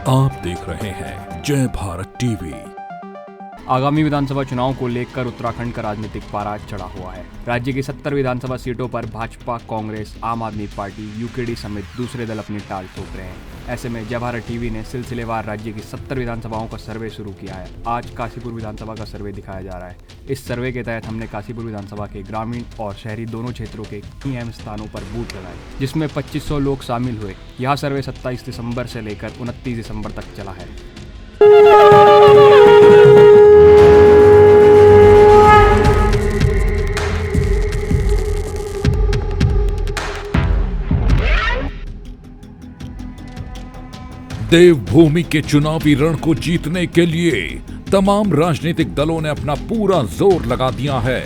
आप देख रहे हैं जय भारत टीवी। आगामी विधानसभा चुनाव को लेकर उत्तराखंड का राजनीतिक पारा चढ़ा हुआ है। राज्य की 70 विधानसभा सीटों पर भाजपा, कांग्रेस, आम आदमी पार्टी, यूकेडी समेत दूसरे दल अपनी टाल ठोक रहे हैं। ऐसे में जय भारत टीवी ने सिलसिलेवार राज्य की 70 विधानसभाओं का सर्वे शुरू किया है। आज काशीपुर विधानसभा का सर्वे दिखाया जा रहा है। इस सर्वे के तहत हमने काशीपुर विधानसभा के ग्रामीण और शहरी दोनों क्षेत्रों के कई अहम स्थानों पर बूथ लगाए, जिसमें 2500 लोग शामिल हुए। यह सर्वे 27 दिसंबर से लेकर 29 दिसंबर तक चला है। देवभूमि के चुनावी रण को जीतने के लिए तमाम राजनीतिक दलों ने अपना पूरा जोर लगा दिया है।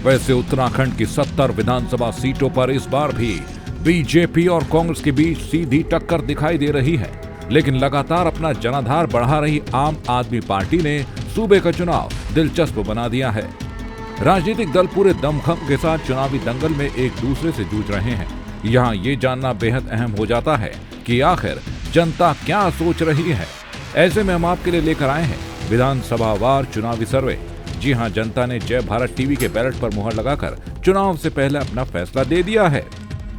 वैसे उत्तराखंड की 70 विधानसभा सीटों पर इस बार भी बीजेपी और कांग्रेस के बीच सीधी टक्कर दिखाई दे रही है, लेकिन लगातार अपना जनाधार बढ़ा रही आम आदमी पार्टी ने सूबे का चुनाव दिलचस्प बना दिया है। राजनीतिक दल पूरे दमखम के साथ चुनावी दंगल में एक दूसरे से जूझ रहे हैं। यहाँ ये जानना बेहद अहम हो जाता है कि आखिर जनता क्या सोच रही है। ऐसे में हम आपके लिए लेकर आए हैं विधानसभा वार चुनावी सर्वे। जी हां, जनता ने जय भारत टीवी के बैलेट पर मुहर लगाकर चुनाव से पहले अपना फैसला दे दिया है।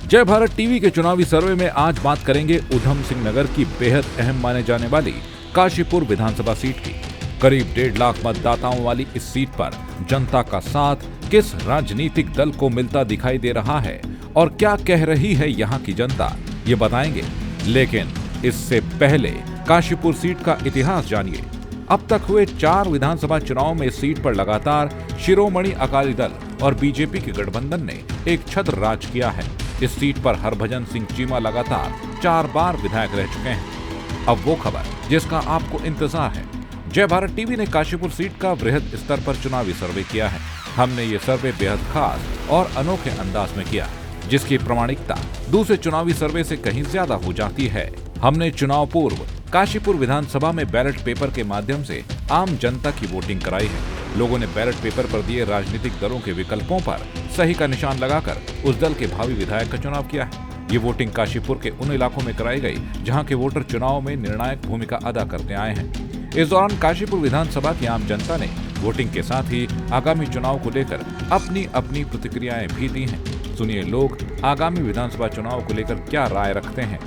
जय भारत टीवी के चुनावी सर्वे में आज बात करेंगे उधम सिंह नगर की बेहद अहम माने जाने वाली काशीपुर विधानसभा सीट की। करीब 1.5 लाख मतदाताओं वाली इस सीट पर जनता का साथ किस राजनीतिक दल को मिलता दिखाई दे रहा है और क्या कह रही है यहाँ की जनता, ये बताएंगे। लेकिन इससे पहले काशीपुर सीट का इतिहास जानिए। अब तक हुए 4 विधानसभा चुनाव में इस सीट पर लगातार शिरोमणि अकाली दल और बीजेपी के गठबंधन ने एक छत्र राज किया है। इस सीट पर हरभजन सिंह चीमा लगातार 4 बार विधायक रह चुके हैं। अब वो खबर जिसका आपको इंतजार है। जय भारत टीवी ने काशीपुर सीट का वृहद स्तर पर चुनावी सर्वे किया है। हमने ये सर्वे बेहद खास और अनोखे अंदाज में किया, जिसकी प्रामाणिकता दूसरे चुनावी सर्वे से कहीं ज्यादा हो जाती है। हमने चुनाव पूर्व काशीपुर विधानसभा में बैलेट पेपर के माध्यम से आम जनता की वोटिंग कराई है। लोगों ने बैलेट पेपर पर दिए राजनीतिक दलों के विकल्पों पर सही का निशान लगाकर उस दल के भावी विधायक का चुनाव किया है। ये वोटिंग काशीपुर के उन इलाकों में कराई गई जहां के वोटर चुनाव में निर्णायक भूमिका अदा करते आए हैं। इस दौरान काशीपुर विधानसभा की आम जनता ने वोटिंग के साथ ही आगामी चुनाव को लेकर अपनी अपनी प्रतिक्रियाएं भी दी हैं। सुनिए लोग आगामी विधानसभा चुनाव को लेकर क्या राय रखते हैं।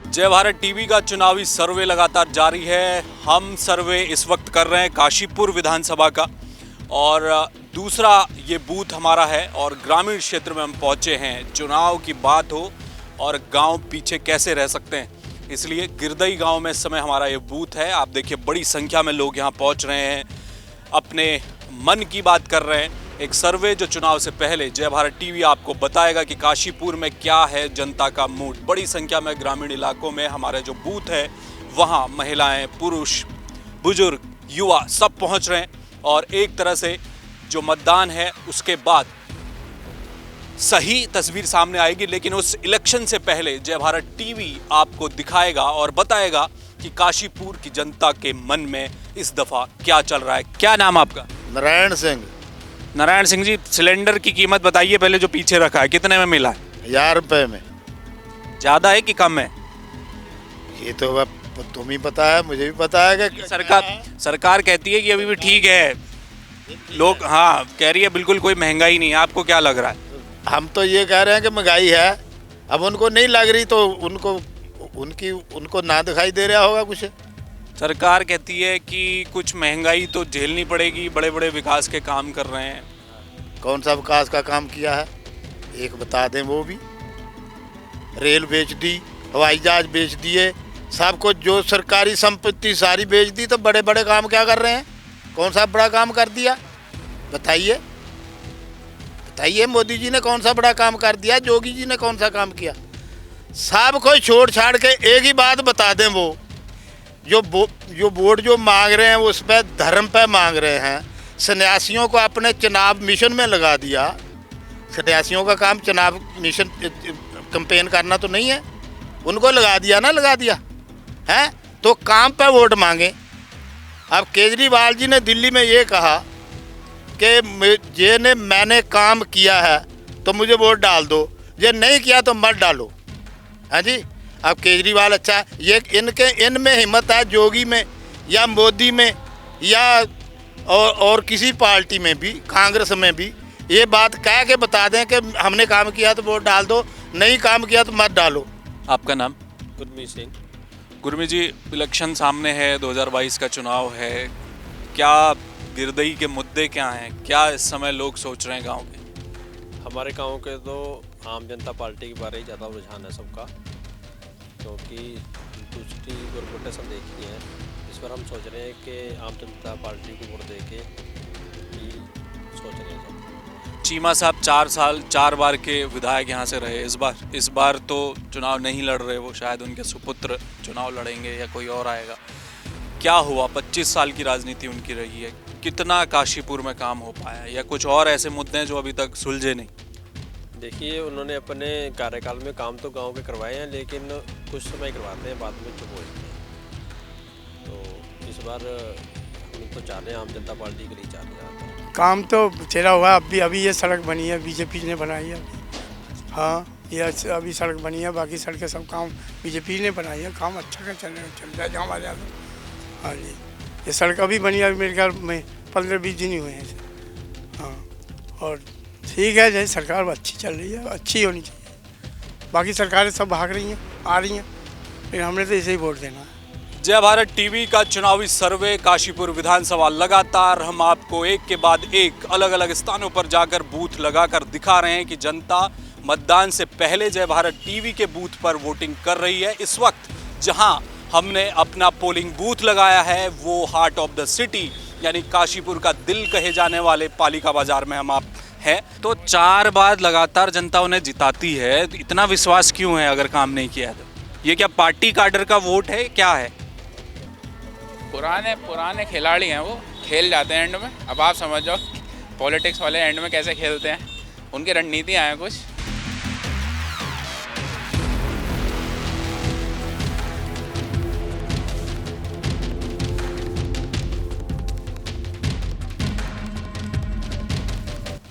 जय भारत टीवी का चुनावी सर्वे लगातार जारी है। हम सर्वे इस वक्त कर रहे हैं काशीपुर विधानसभा का और दूसरा ये बूथ हमारा है और ग्रामीण क्षेत्र में हम पहुंचे हैं। चुनाव की बात हो और गांव पीछे कैसे रह सकते हैं, इसलिए गिरदई गांव में इस समय हमारा ये बूथ है। आप देखिए बड़ी संख्या में लोग यहाँ पहुँच रहे हैं, अपने मन की बात कर रहे हैं। एक सर्वे जो चुनाव से पहले जय भारत टीवी आपको बताएगा कि काशीपुर में क्या है जनता का मूड। बड़ी संख्या में ग्रामीण इलाकों में हमारे जो बूथ है वहाँ महिलाएं, पुरुष, बुजुर्ग, युवा सब पहुँच रहे हैं और एक तरह से जो मतदान है उसके बाद सही तस्वीर सामने आएगी। लेकिन उस इलेक्शन से पहले जय भारत टीवी आपको दिखाएगा और बताएगा कि काशीपुर की जनता के मन में इस दफा क्या चल रहा है। क्या नाम आपका? नारायण सिंह। नारायण सिंह जी, सिलेंडर की कीमत बताइए पहले, जो पीछे रखा है कितने में मिला है? 1000 रुपए में। ज्यादा है कि कम है? ये तो अब तुम ही पता है, मुझे भी पता है कि सरकार कहती है कि अभी भी ठीक है। लोग हाँ कह रही है बिल्कुल कोई महंगाई नहीं है। आपको क्या लग रहा है? हम तो ये कह रहे हैं कि महंगाई है। अब उनको नहीं लग रही तो उनको ना दिखाई दे रहा होगा कुछ। सरकार कहती है कि कुछ महंगाई तो झेलनी पड़ेगी, बड़े बड़े विकास के काम कर रहे हैं। कौन सा विकास का काम किया है एक बता दें। वो भी रेल बेच दी, हवाई जहाज बेच दिए, सब कुछ जो सरकारी संपत्ति सारी बेच दी। तो बड़े बड़े काम क्या कर रहे हैं? कौन सा बड़ा काम कर दिया बताइए? बताइए मोदी जी ने कौन सा बड़ा काम कर दिया, जोगी जी ने कौन सा काम किया? सब कोई छोड़ छाड़ के एक ही बात बता दें। वो जो वोट जो मांग रहे हैं वो उस पर धर्म पे मांग रहे हैं। सन्यासियों को अपने चुनाव मिशन में लगा दिया। सन्यासियों का काम चुनाव मिशन कैंपेन करना तो नहीं है, उनको लगा दिया ना, लगा दिया है तो काम पे वोट मांगे। अब केजरीवाल जी ने दिल्ली में ये कहा कि मैंने काम किया है तो मुझे वोट डाल दो, ये नहीं किया तो मत डालो। हाँ जी, अब केजरीवाल अच्छा है, ये इनमें हिम्मत है, जोगी में या मोदी में या और किसी पार्टी में भी, कांग्रेस में भी, ये बात कह के बता दें कि हमने काम किया तो वोट डाल दो, नहीं काम किया तो मत डालो। आपका नाम? गुरमीत सिंह। गुरमीत जी, इलेक्शन सामने है, 2022 का चुनाव है, क्या गिरदई के मुद्दे क्या हैं, क्या इस समय लोग सोच रहे हैं गांव के? हमारे गांव के तो आम जनता पार्टी के बारे ही ज़्यादा रुझान है सबका, क्योंकि दूसरी गवर्नमेंटें सब देखी हैं। इस बार हम सोच रहे हैं कि आम जनता पार्टी को वोट दे के ही सोच रहे हैं सब। चीमा साहब 4 साल 4 बार के विधायक यहाँ से रहे, इस बार तो चुनाव नहीं लड़ रहे, वो शायद उनके सुपुत्र चुनाव लड़ेंगे या कोई और आएगा। क्या हुआ? 25 साल की राजनीति उनकी रही है, कितना काशीपुर में काम हो पाया, या कुछ और ऐसे मुद्दे हैं जो अभी तक सुलझे नहीं? देखिए, उन्होंने अपने कार्यकाल में काम तो गांव के करवाए हैं, लेकिन कुछ समय करवाते हैं, बाद में चुप हो जाते हैं। तो इस बार हम तो चाह रहे हैं, आम जनता पार्टी के लिए चाह रहे हैं। काम तो चला हुआ, अभी ये सड़क बनी है, बीजेपी ने बनाई है। हाँ, ये अभी सड़क बनी है, बाकी सड़कें सब काम बीजेपी ने बनाई है। काम अच्छा का चल रहा है हमारे यहाँ। हाँ जी, ये सड़क अभी बनी है, मेरे ख्याल में 15-20 दिन ही हुए हैं। हाँ, और ठीक है, जैसे सरकार अच्छी चल रही है, अच्छी होनी चाहिए। बाकी सरकारें सब भाग रही हैं, आ रही हैं, लेकिन हमने तो इसे ही वोट देना है। जय भारत टीवी का चुनावी सर्वे काशीपुर विधानसभा, लगातार हम आपको एक के बाद एक अलग अलग स्थानों पर जाकर बूथ लगाकर दिखा रहे हैं कि जनता मतदान से पहले जय भारत टीवी के बूथ पर वोटिंग कर रही है। इस वक्त जहां हमने अपना पोलिंग बूथ लगाया है वो हार्ट ऑफ द सिटी यानी काशीपुर का दिल कहे जाने वाले पालिका बाजार में हम आप हैं। तो 4 बार लगातार जनता उन्हें जिताती है, तो इतना विश्वास क्यों है अगर काम नहीं किया तो? ये क्या पार्टी कार्डर का वोट है, क्या है? पुराने खिलाड़ी हैं, वो खेल जाते हैं एंड में। अब आप समझ जाओ पॉलिटिक्स वाले एंड में कैसे खेलते हैं, उनकी रणनीतियाँ हैं कुछ।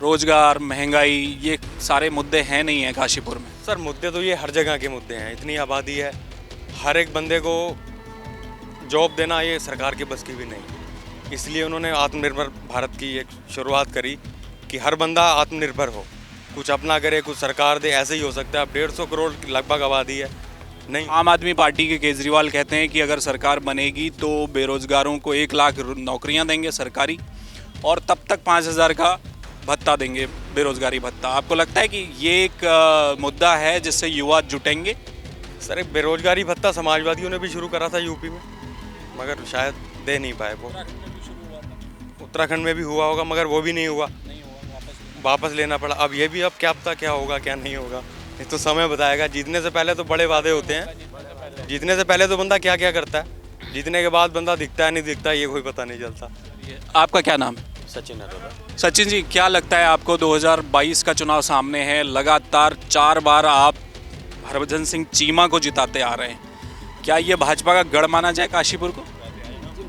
रोजगार, महंगाई, ये सारे मुद्दे हैं नहीं है काशीपुर में? सर, मुद्दे तो ये हर जगह के मुद्दे हैं। इतनी आबादी है, हर एक बंदे को जॉब देना ये सरकार के बस की भी नहीं। इसलिए उन्होंने आत्मनिर्भर भारत की एक शुरुआत करी कि हर बंदा आत्मनिर्भर हो, कुछ अपना करे, कुछ सरकार दे। ऐसे ही हो सकता है। अब 150 करोड़ लगभग आबादी है। नहीं, आम आदमी पार्टी के केजरीवाल कहते हैं कि अगर सरकार बनेगी तो बेरोजगारों को 1 लाख नौकरियां देंगे सरकारी, और तब तक 5,000 का भत्ता देंगे, बेरोजगारी भत्ता। आपको लगता है कि ये एक मुद्दा है जिससे युवा जुटेंगे? सर, एक बेरोजगारी भत्ता समाजवादियों ने भी शुरू करा था यूपी में, मगर शायद दे नहीं पाए वो। उत्तराखंड में भी हुआ होगा, मगर वो भी नहीं हुआ, वापस लेना पड़ा। अब ये भी, अब क्या पता क्या होगा क्या नहीं होगा, ये तो समय बताएगा। जीतने से पहले तो बड़े वादे होते हैं, जीतने से पहले तो बंदा क्या क्या करता है, जीतने के बाद बंदा दिखता है नहीं दिखता ये कोई पता नहीं चलता। आपका क्या नाम है? सचिन अरोड़ा। सचिन जी, क्या लगता है आपको? 2022 का चुनाव सामने है, लगातार 4 बार आप हरभजन सिंह चीमा को जिताते आ रहे हैं, क्या ये भाजपा का गढ़ माना जाए काशीपुर को?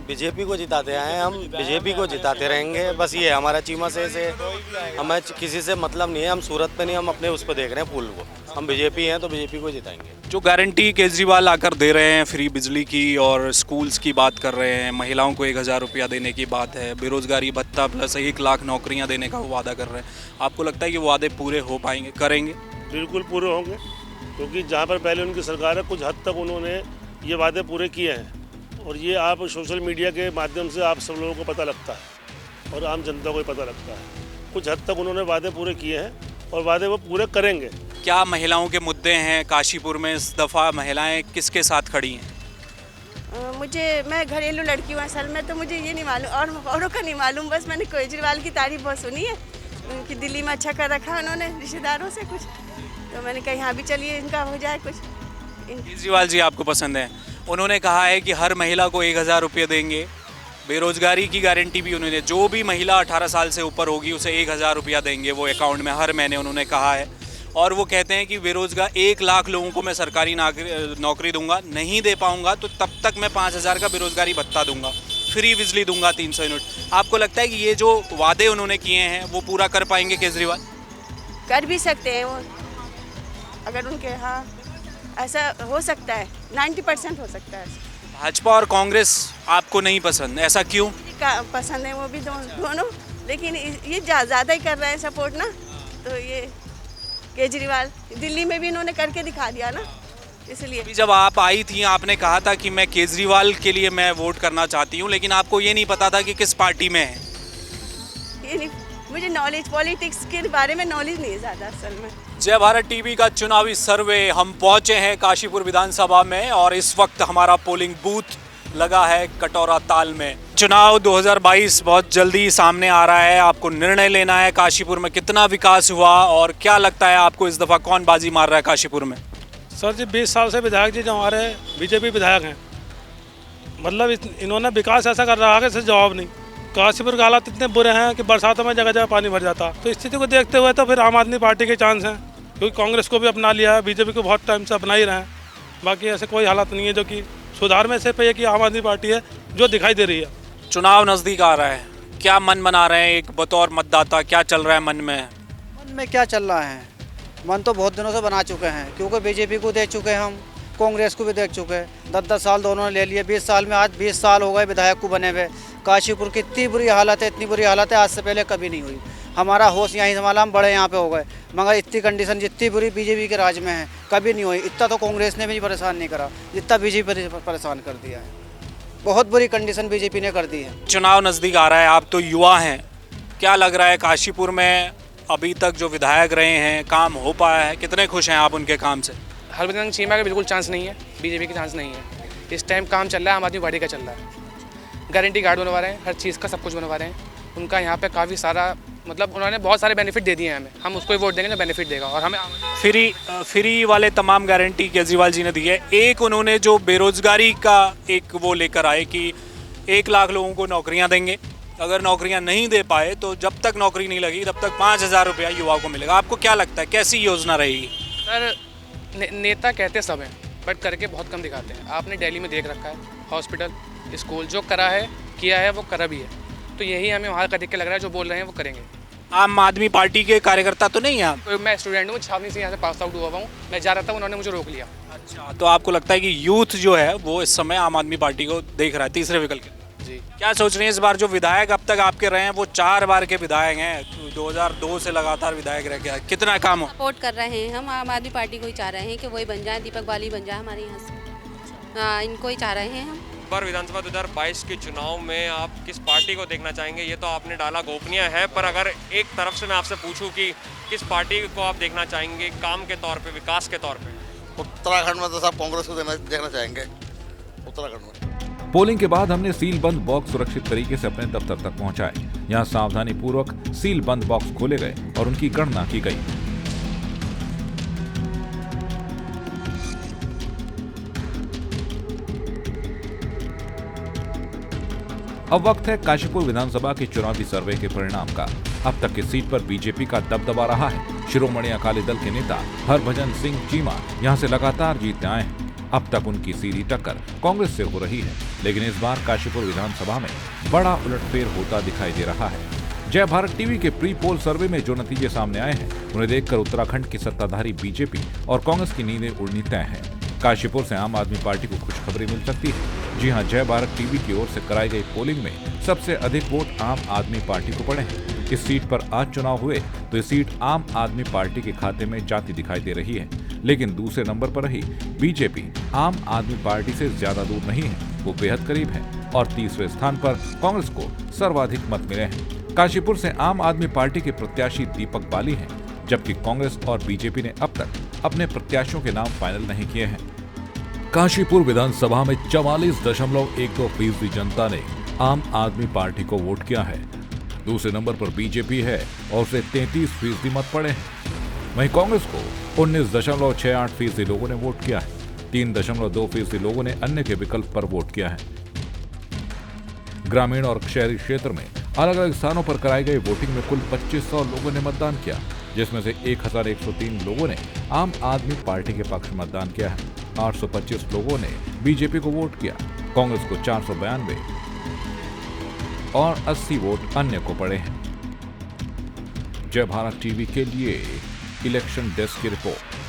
बीजेपी को जिताते आए हैं हम, बीजेपी को जिताते रहेंगे। बस ये हमारा चीमा से हमें किसी से मतलब नहीं है। हम सूरत पे नहीं, हम अपने उस पर देख रहे हैं पुल को। हम बीजेपी हैं तो बीजेपी को जिताएंगे। जो गारंटी केजरीवाल आकर दे रहे हैं, फ्री बिजली की और स्कूल्स की बात कर रहे हैं, महिलाओं को 1,000 रुपया देने की बात है, बेरोजगारी भत्ता प्लस 1 लाख नौकरियां देने का वो वादा कर रहे हैं, आपको लगता है कि वो वादे पूरे हो पाएंगे, करेंगे? बिल्कुल पूरे होंगे, क्योंकि जहाँ पर पहले उनकी सरकार है कुछ हद तक उन्होंने ये वादे पूरे किए हैं, और ये आप सोशल मीडिया के माध्यम से आप सब लोगों को पता लगता है और आम जनता को भी पता लगता है। कुछ हद तक उन्होंने वादे पूरे किए हैं और वादे वो पूरे करेंगे। क्या महिलाओं के मुद्दे हैं काशीपुर में? इस दफ़ा महिलाएं किसके साथ खड़ी हैं? मैं घरेलू लड़की हूँ असल में, तो मुझे ये नहीं मालूम और औरों का नहीं मालूम। बस मैंने केजरीवाल की तारीफ बहुत सुनी है, उनकी दिल्ली में अच्छा कर रखा है उन्होंने रिश्तेदारों से कुछ, तो मैंने कहा यहाँ भी चलिए इनका हो जाए कुछ। केजरीवाल जी आपको पसंद है? उन्होंने कहा है कि हर महिला को 1,000 रुपये देंगे, बेरोजगारी की गारंटी भी उन्होंने, जो भी महिला 18 साल से ऊपर होगी उसे 1,000 रुपया देंगे वो अकाउंट में हर महीने, उन्होंने कहा है। और वो कहते हैं कि बेरोजगार 1 लाख लोगों को मैं सरकारी नौकरी दूंगा, नहीं दे पाऊंगा तो तब तक मैं 5,000 का बेरोजगारी भत्ता दूंगा, फ्री बिजली दूंगा 300 यूनिट। आपको लगता है कि ये जो वादे उन्होंने किए हैं वो पूरा कर पाएंगे केजरीवाल? कर भी सकते हैं वो, अगर उनके हाँ ऐसा हो सकता है, 90% हो सकता है। भाजपा और कांग्रेस आपको नहीं पसंद, ऐसा क्यों? पसंद है वो भी दोनों, लेकिन ये ज़्यादा ही कर रहे हैं सपोर्ट ना, तो ये केजरीवाल दिल्ली में भी इन्होंने करके दिखा दिया ना, इसलिए। अभी जब आप आई थी आपने कहा था कि मैं केजरीवाल के लिए मैं वोट करना चाहती हूँ, लेकिन आपको ये नहीं पता था कि किस पार्टी में है। ये नहीं, मुझे नॉलेज पॉलिटिक्स के बारे में नॉलेज नहीं है ज़्यादा असल में। जय भारत टीवी का चुनावी सर्वे, हम पहुंचे हैं काशीपुर विधानसभा में और इस वक्त हमारा पोलिंग बूथ लगा है कटोरा ताल में। चुनाव 2022 बहुत जल्दी सामने आ रहा है, आपको निर्णय लेना है काशीपुर में कितना विकास हुआ और क्या लगता है आपको इस दफ़ा कौन बाजी मार रहा है काशीपुर में? सर जी 20 साल से विधायक जी जो हमारे बीजेपी विधायक हैं, मतलब इन्होंने विकास ऐसा कर रहा है कि जवाब नहीं। काशीपुर के हालात इतने बुरे हैं कि बरसातों में जगह जगह पानी भर जाता, तो स्थिति को देखते हुए तो फिर आम आदमी पार्टी के चांस हैं, क्योंकि कांग्रेस को भी अपना लिया है, बीजेपी को बहुत टाइम से अपना ही रहे हैं। बाकी ऐसे कोई हालात नहीं है जो कि सुधार में से पे कि आम आदमी पार्टी है जो दिखाई दे रही है। चुनाव नज़दीक आ रहा है, क्या मन बना रहे हैं एक बतौर मतदाता, क्या चल रहा है मन में? मन में क्या चल रहा है, मन तो बहुत दिनों से बना चुके हैं, क्योंकि बीजेपी को देख चुके हैं हम, कांग्रेस को भी देख चुके हैं। 10-10 साल दोनों ने ले लिए, 20 साल में आज 20 साल हो गए विधायक को बने हुए। काशीपुर की इतनी बुरी हालत है, इतनी बुरी हालत है, आज से पहले कभी नहीं हुई। हमारा होश यहीं संभाला, हम बड़े यहाँ पे हो गए, मगर इतनी कंडीशन जितनी बुरी बीजेपी के राज में है कभी नहीं हुई। इतना तो कांग्रेस ने भी परेशान नहीं करा जितना बीजेपी परेशान कर दिया है। बहुत बुरी कंडीशन बीजेपी ने कर दी है। चुनाव नज़दीक आ रहा है, आप तो युवा हैं, क्या लग रहा है काशीपुर में अभी तक जो विधायक रहे हैं काम हो पाया है, कितने खुश हैं आप उनके काम से? हरभजन चीमा का बिल्कुल चांस नहीं है, बीजेपी के चांस नहीं है। इस टाइम काम चल रहा है आम आदमी पार्टी का चल रहा है, गारंटी कार्ड बनवा रहे हैं, हर चीज़ का सब कुछ बनवा रहे हैं। उनका यहाँ पे काफ़ी सारा मतलब उन्होंने बहुत सारे बेनिफिट दे दिए हैं हमें, हम उसको ही वोट देंगे जो बेनिफिट देगा। और हमें फ्री वाले तमाम गारंटी केजरीवाल जी ने दी है। एक उन्होंने जो बेरोजगारी का एक वो लेकर आए कि 1 लाख लोगों को नौकरियां देंगे, अगर नौकरियां नहीं दे पाए तो जब तक नौकरी नहीं लगी तब तक 5,000 रुपया युवाओं को मिलेगा। आपको क्या लगता है कैसी योजना रहेगी? सर नेता कहते सब हैं बट करके बहुत कम दिखाते हैं। आपने दिल्ली में देख रखा है, हॉस्पिटल, स्कूल जो करा है किया है वो करा भी है, तो यही हमें वहाँ का देख के लग रहा है जो बोल रहे हैं वो करेंगे। आम आदमी पार्टी के कार्यकर्ता तो नहीं है आप? तो मैं स्टूडेंट हूँ, छावनी से यहाँ से पास आउट हुआ हूँ, मैं जा रहा था, उन्होंने मुझे रोक लिया। अच्छा, तो आपको लगता है कि यूथ जो है वो इस समय आम आदमी पार्टी को देख रहा है तीसरे विकल्प के? जी। क्या सोच रहे हैं इस बार जो विधायक अब तक आपके रहे हैं वो 4 बार के विधायक हैं, 2002 से लगातार विधायक रह गया, कितना काम हो? सपोर्ट कर रहे हैं हम, आम आदमी पार्टी को ही चाह रहे हैं कि वही बन जाए, दीपक बाली बन जाए हमारे यहाँ से। हाँ, इनको ही चाह रहे हैं हम। पर विधानसभा 2022 के चुनाव में आप किस पार्टी को देखना चाहेंगे? ये तो आपने डाला गोपनीय है, पर अगर एक तरफ से मैं आपसे पूछूं कि किस पार्टी को आप देखना चाहेंगे काम के तौर पे, विकास के तौर पे? उत्तराखंड में तो सब कांग्रेस को देखना चाहेंगे, उत्तराखंड में। पोलिंग के बाद हमने सील बंद बॉक्स सुरक्षित तरीके से अपने दफ्तर तक पहुंचाए। यहाँ सावधानी पूर्वक सील बंद बॉक्स खोले गए और उनकी गणना की गई। अब वक्त है काशीपुर विधानसभा के चुनावी सर्वे के परिणाम का। अब तक की सीट पर बीजेपी का दबदबा रहा है। शिरोमणि अकाली दल के नेता हरभजन सिंह चीमा यहां से लगातार जीतते आए हैं। अब तक उनकी सीधी टक्कर कांग्रेस से हो रही है, लेकिन इस बार काशीपुर विधानसभा में बड़ा उलटफेर होता दिखाई दे रहा है। जय भारत टीवी के प्री पोल सर्वे में जो नतीजे सामने आए हैं उन्हें देखकर उत्तराखंड की सत्ताधारी बीजेपी और कांग्रेस की नींदें उड़नी तय है। काशीपुर से आम आदमी पार्टी को खुशखबरी मिल सकती है। जी हां, जय भारत टीवी की ओर से कराई गई पोलिंग में सबसे अधिक वोट आम आदमी पार्टी को पड़े हैं। इस सीट पर आज चुनाव हुए तो ये सीट आम आदमी पार्टी के खाते में जाती दिखाई दे रही है, लेकिन दूसरे नंबर पर रही बीजेपी आम आदमी पार्टी से ज्यादा दूर नहीं है, वो बेहद करीब है। और तीसरे स्थान पर कांग्रेस को सर्वाधिक मत मिले हैं। काशीपुर से आम आदमी पार्टी के प्रत्याशी दीपक बाली हैं, जबकि कांग्रेस और बीजेपी ने अब तक अपने प्रत्याशियों के नाम फाइनल नहीं किए हैं। काशीपुर विधानसभा में 44.12% जनता ने आम आदमी पार्टी को वोट किया है। दूसरे नंबर पर बीजेपी है और उसे 33% मत पड़े हैं। वहीं कांग्रेस को 19.68% लोगों ने वोट किया है। 3.2% लोगों ने अन्य के विकल्प पर वोट किया है। ग्रामीण और शहरी क्षेत्र में अलग अलग स्थानों पर कराई गई वोटिंग में कुल 2500 लोगों ने मतदान किया, जिसमें से 1103 लोगों ने आम आदमी पार्टी के पक्ष में मतदान किया है। 825 लोगों ने बीजेपी को वोट किया। कांग्रेस को 492 और 80 वोट अन्य को पड़े हैं। जय भारत टीवी के लिए इलेक्शन डेस्क की रिपोर्ट।